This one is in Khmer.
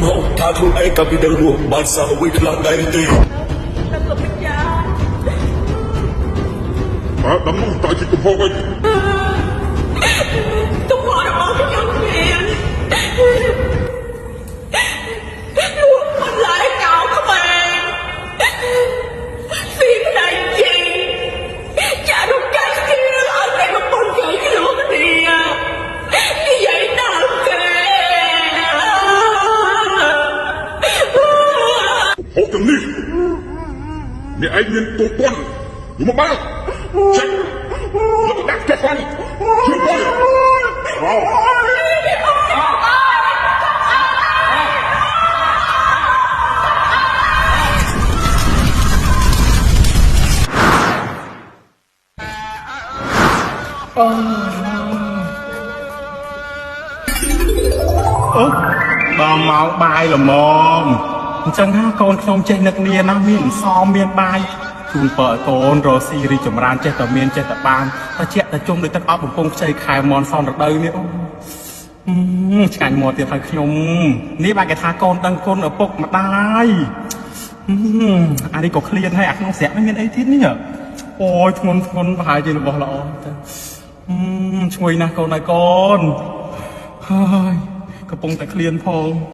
មកថាខ្លួនឯងក៏មានរួមបានសាអ្វីខ្លះដែរទេបាទដំណោះតើជាកំហុសអីទំហំរបស់ខ្ញុំមានលោកមិនឡាយកោក្មេងស៊ីដៃជីចារុកកាច់គេឲ្យតែមកប៉ុនគេខ្លួននេះនិយាយដល់គេហូបទាំងនេះអ្នកឯងមានទូពន់យមកមកចាក់លោកដាក់ចុះផងជួយបងដល់មកបាយល្មមអញ្ចឹងណាកូនខ្ញុំចេះនឹកនាណាមានសមមានបាយជូនពើកូនរស់ស៊ីរីចម្រើនចេះតែមានចេះតែបានតែជាក់តែជុំដូចទឹកអប់បំពង់ខ្ចីខែមនសនរដូវនេះឆ្ងាញ់មាត់ទៀតហើយខ្ញុំនេះបាច់គេថាកូនដឹងគុណឪពុកម្ដាយអានេះក៏ឃ្លានហើយអាក្នុងស្រាក់មិនមានអីទៀតនេះអូយធ្ងន់ប្រហែលជារបស់ល្អទៅឈ្ងុយណាស់កូនហើយកូនហើយកំពុងតែឃ្លានផង